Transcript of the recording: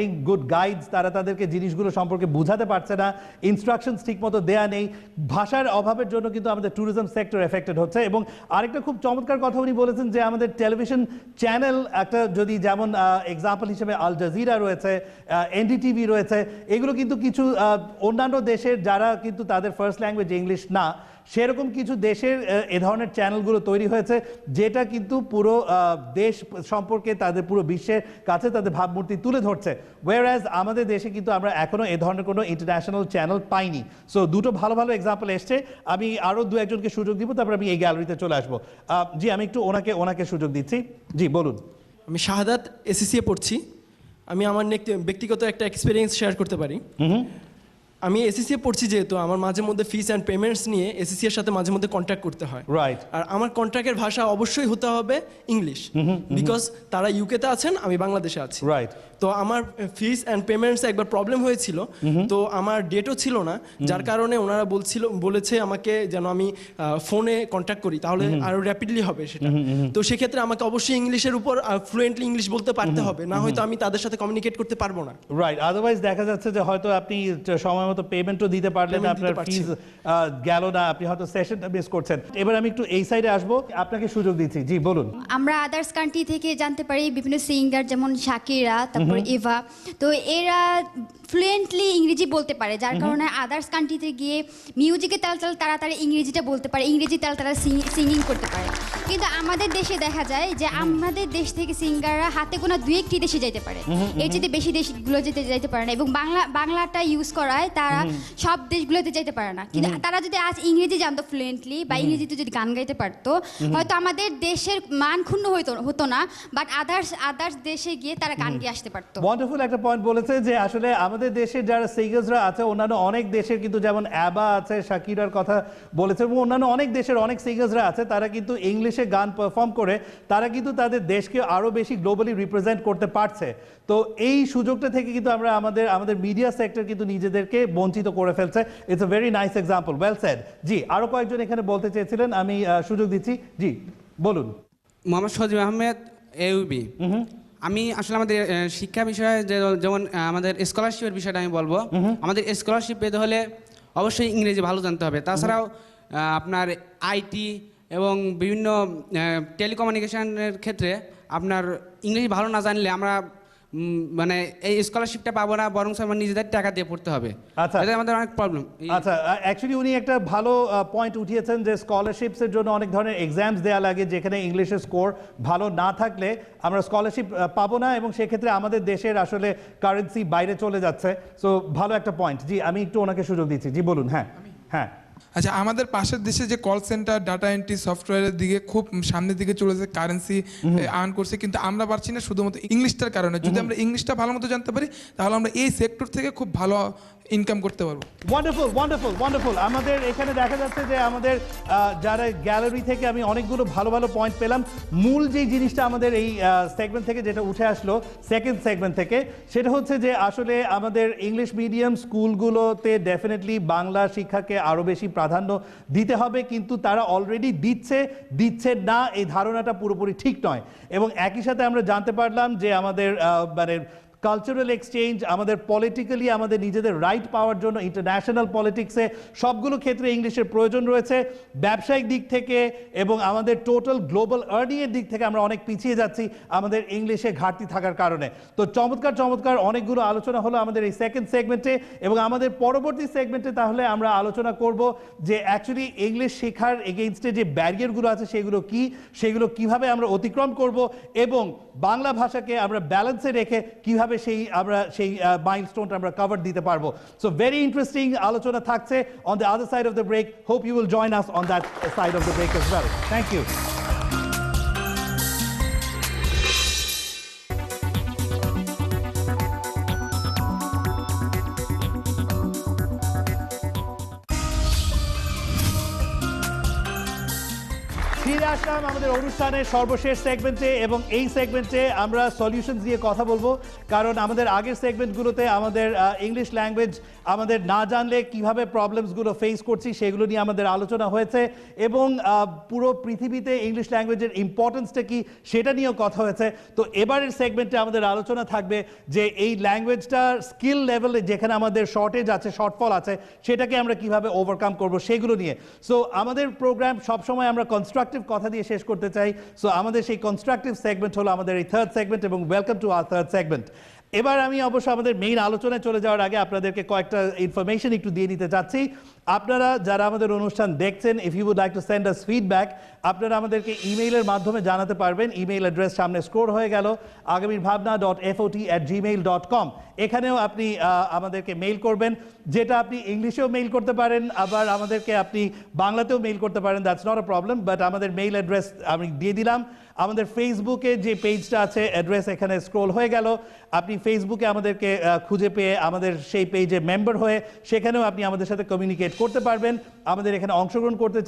Good guides, তারা তাদেরকে জিনিসগুলো সম্পর্কে বোঝাতে পারছে না, ইনস্ট্রাকশনস ঠিকমতো দেয়া নেই, ভাষার অভাবের জন্য কিন্তু আমাদের ট্যুরিজম সেক্টর এফেক্টেড হচ্ছে। এবং আরেকটা খুব চমৎকার কথা উনি বলেছেন যে আমাদের টেলিভিশন চ্যানেল একটা, যদি যেমন এক্সাম্পল হিসেবে আল জাজিরা রয়েছে, এনডিটিভি রয়েছে, এগুলো কিন্তু কিছু অন্যান্য দেশের যারা কিন্তু তাদের ফার্স্ট ল্যাঙ্গুয়েজ ইংলিশ না, সেরকম কিছু দেশের এ ধরনের চ্যানেলগুলো তৈরি হয়েছে, যেটা কিন্তু পুরো দেশ সম্পর্কে তাদের পুরো বিশ্বের কাছে তাদের ভাবমূর্তি তুলে ধরছে। ওয়ারঅ্যাজ আমাদের দেশে কিন্তু আমরা এখনো এ ধরনের কোনো ইন্টারন্যাশনাল চ্যানেল পাইনি। সো দুটো ভালো ভালো এক্সাম্পল এসছে। আমি আরও দু একজনকে সুযোগ দিব, তারপর আমি এই গ্যালারিতে চলে আসবো। জি, আমি একটু ওনাকে সুযোগ দিচ্ছি। জি বলুন। আমি শাহাদাত এসএসসি পড়ছি। আমি আমার ব্যক্তিগত একটা এক্সপিরিয়েন্স শেয়ার করতে পারি। আমি এসএসসি পড়ছি, যেহেতু আমার মাঝে মধ্যে ফিস অ্যান্ড পেমেন্টস নিয়ে এসএসসি এর সাথে মাঝে মধ্যে কন্ট্যাক্ট করতে হয়। রাইট। আর আমার কন্ট্রাক্টের ভাষা অবশ্যই হতে হবে ইংলিশ, বিকজ তারা ইউকেতে আছেন, আমি বাংলাদেশে আছি। রাইট। তো আমার ফিস অ্যান্ড পেমেন্টস একবার প্রবলেম হয়েছিল, তো আমার ডেটও ছিল না, যার কারণে ওনারা বলেছে আমাকে যেন আমি ফোনে কন্ট্যাক্ট করি, তাহলে আরও র্যাপিডলি হবে সেটা। তো সেক্ষেত্রে আমাকে অবশ্যই ইংলিশের উপর ফ্লুয়েন্টলি ইংলিশ বলতে পারতে হবে, না হয়তো আমি তাদের সাথে কমিউনিকেট করতে পারবো না। রাইট। আদারওয়াইজ দেখা যাচ্ছে যে হয়তো আপনি সময় মতো পেমেন্টও দিতে পারলেন না, আপনার ফিজ গেল না, আপনি হয়তো সেশনটা মিস করছেন। এবার আমি একটু এই সাইডে আসবো, আপনাকে সুযোগ দিচ্ছি। জি বলুন। আমরা আদার্স কান্ট্রি থেকে জানতে পারি বিভিন্ন সিঙ্গার, যেমন শাকিরা, তারপর এভা, তো এরা ফ্লুয়েন্টলি ইংরেজি বলতে পারে, যার কারণে আদার্স কান্ট্রিতে গিয়ে মিউজিকের তাল তাড়াতাড়ি ইংরেজিটা বলতে পারে, ইংরেজি তাল তারা সিঙ্গিং করতে পারে। কিন্তু আমাদের দেশে দেখা যায় যে আমাদের দেশ থেকে সিঙ্গাররা হাতে গোনা দুই একটি দেশে যেতে পারে, এর চেয়ে বেশি দেশগুলো যেতে পারে না, এবং বাংলাটা ইউজ করায় তারা সব দেশগুলোতে যেতে পারে না। কিন্তু তারা যদি আজ ইংরেজি জানতো ফ্লুয়েন্টলি, বা ইংরেজিতে যদি গান গাইতে পারতো, হয়তো আমাদের দেশের মান ক্ষুণ্ণ হতো না, বাট আদার্স দেশে গিয়ে তারা গান গিয়ে আসতে পারতো। ওয়ান্ডারফুল একটা পয়েন্ট বলেছে যে আসলে আমাদের দেশের যারা সিঙ্গার্সরা আছে, অন্যান্য অনেক দেশের কিন্তু, যেমন অ্যাবা আছে, শাকিরার কথা বলেছে, এবং অন্যান্য অনেক দেশের অনেক সিঙ্গার্সরা আছে, তারা কিন্তু ইংলিশে গান পারফর্ম করে তারা কিন্তু তাদের দেশকে আরও বেশি গ্লোবালি রিপ্রেজেন্ট করতে পারছে। তো এই সুযোগটা থেকে কিন্তু আমরা আমাদের মিডিয়া সেক্টর কিন্তু নিজেদেরকে বঞ্চিত করে ফেলছে। It's a very nice example, well said. জি, আরও কয়েকজন এখানে বলতে চেয়েছিলেন, আমি সুযোগ দিচ্ছি। জি বলুন। মোহাম্মদ সজিব আহমেদ, এউবি। আমি আসলে আমাদের শিক্ষা বিষয়ে যেমন আমাদের স্কলারশিপের বিষয়টা আমি বলবো। আমাদের স্কলারশিপ পেতে হলে অবশ্যই ইংরেজি ভালো জানতে হবে। তাছাড়াও আপনার আইটি এবং বিভিন্ন টেলিকমিউনিকেশনের ক্ষেত্রে আপনার ইংরেজি ভালো না জানলে আমরা মানে এই স্কলারশিপটা পাবো না, বরং আমার নিজেদের টাকা দিয়ে পড়তে হবে। আচ্ছা, এটা আমাদের অনেক প্রবলেম। আচ্ছা, অ্যাকচুয়ালি উনি একটা ভালো পয়েন্ট উঠিয়েছেন যে স্কলারশিপসের জন্য অনেক ধরনের এক্সামস দেওয়া লাগে, যেখানে ইংলিশের স্কোর ভালো না থাকলে আমরা স্কলারশিপ পাবো না, এবং সেক্ষেত্রে আমাদের দেশের আসলে কারেন্সি বাইরে চলে যাচ্ছে। সো ভালো একটা পয়েন্ট। জি, আমি একটু ওনাকে সুযোগ দিচ্ছি। জি বলুন। হ্যাঁ হ্যাঁ। আচ্ছা, আমাদের পাশের দেশে যে কল সেন্টার, ডাটা এন্ট্রি সফটওয়্যারের দিকে খুব সামনের দিকে চলেছে, কারেন্সি আর্ন করছে, কিন্তু আমরা পারছি না শুধুমাত্র ইংলিশটার কারণে। যদি আমরা ইংলিশটা ভালো মতো জানতে পারি, তাহলে আমরা এই সেক্টর থেকে খুব ভালো ইনকাম করতে পারবো। Wonderful wonderful wonderful. আমাদের এখানে দেখা যাচ্ছে যে আমাদের যারা গ্যালারি থেকে আমি অনেকগুলো ভালো ভালো পয়েন্ট পেলাম। মূল যেই জিনিসটা আমাদের এই সেগমেন্ট থেকে যেটা উঠে আসলো, সেকেন্ড সেগমেন্ট থেকে, সেটা হচ্ছে যে আসলে আমাদের ইংলিশ মিডিয়াম স্কুলগুলোতে ডেফিনেটলি বাংলা শিক্ষাকে আরও বেশি প্রাধান্য দিতে হবে, কিন্তু তারা অলরেডি দিচ্ছে না, এই ধারণাটা পুরোপুরি ঠিক নয়। এবং একই সাথে আমরা জানতে পারলাম যে আমাদের মানে কালচারাল এক্সচেঞ্জ, আমাদের পলিটিক্যালি আমাদের নিজেদের রাইট পাওয়ার জন্য ইন্টারন্যাশনাল পলিটিক্সে সবগুলো ক্ষেত্রে ইংলিশের প্রয়োজন রয়েছে। ব্যবসায়িক দিক থেকে এবং আমাদের টোটাল গ্লোবাল আর্নিংয়ের দিক থেকে আমরা অনেক পিছিয়ে যাচ্ছি আমাদের ইংলিশে ঘাটতি থাকার কারণে। তো চমৎকার অনেকগুলো আলোচনা হলো আমাদের এই সেকেন্ড সেগমেন্টে, এবং আমাদের পরবর্তী সেগমেন্টে তাহলে আমরা আলোচনা করব যে অ্যাকচুয়ালি ইংলিশ শেখার এগেইনস্টে যে ব্যারিয়ারগুলো আছে সেগুলো কিভাবে আমরা অতিক্রম করব, এবং বাংলা ভাষাকে আমরা ব্যালেন্সে রেখে কিভাবে সেই মাইলস্টোনটা আমরা কভার দিতে পারবো। সো ভেরি ইন্টারেস্টিং আলোচনা থাকছে on the other side of the break. Hope you will join us on that side of the break as well. Thank you. ফিরে আসলাম আমাদের অনুষ্ঠানের সর্বশেষ সেগমেন্টে এবং এই সেগমেন্টে আমরা সলিউশন দিয়ে কথা বলবো, কারণ আমাদের আগের সেগমেন্টগুলোতে আমাদের ইংলিশ ল্যাঙ্গুয়েজ আমাদের না জানলে কিভাবে প্রবলেমসগুলো ফেস করছি সেগুলো নিয়ে আমাদের আলোচনা হয়েছে এবং পুরো পৃথিবীতে ইংলিশ ল্যাঙ্গুয়েজের ইম্পর্টেন্সটা কি সেটা নিয়েও কথা হয়েছে। তো এবারের সেগমেন্টে আমাদের আলোচনা থাকবে যে এই ল্যাঙ্গুয়েজটার স্কিল লেভেলে যেখানে আমাদের শর্টেজ আছে, শর্টফল আছে, সেটাকে আমরা কিভাবে ওভারকাম করব সেগুলো নিয়ে। সো আমাদের প্রোগ্রাম সবসময় আমরা কনস্ট্রাকটিভ কথা দিয়ে শেষ করতে চাই। সো আমাদের সেই কনস্ট্রাকটিভ সেগমেন্ট হলো আমাদের এই থার্ড সেগমেন্ট এবং welcome to our third segment. এবার আমি অবশ্য আমাদের মেইন আলোচনায় চলে যাওয়ার আগে আপনাদেরকে কয়েকটা ইনফরমেশন একটু দিয়ে নিতে চাচ্ছি। আপনারা যারা আমাদের অনুষ্ঠান দেখছেন, if you would like to send us feedback, আপনারা আমাদেরকে ইমেইলের মাধ্যমে জানাতে পারবেন। ইমেইল অ্যাড্রেস সামনে স্ক্রোল হয়ে গেল, agamirBhabna.FOT@gmail.com। এখানেও আপনি আমাদেরকে মেইল করবেন, যেটা আপনি ইংলিশেও মেইল করতে পারেন, আবার আমাদেরকে আপনি বাংলাতেও মেইল করতে পারেন, that's not a problem. But আমাদের মেইল অ্যাড্রেস আমি দিয়ে দিলাম। আমাদের ফেসবুকে যে পেজটা আছে, অ্যাড্রেস এখানে স্ক্রোল হয়ে গেল, আপনি ফেসবুকে আমাদেরকে খুঁজে পেয়ে আমাদের সেই পেজে মেম্বার হয়ে সেখানেও আপনি আমাদের সাথে কমিউনিকেট করতে পারবেন, আমাদের এখানে অংশগ্রহণ করতে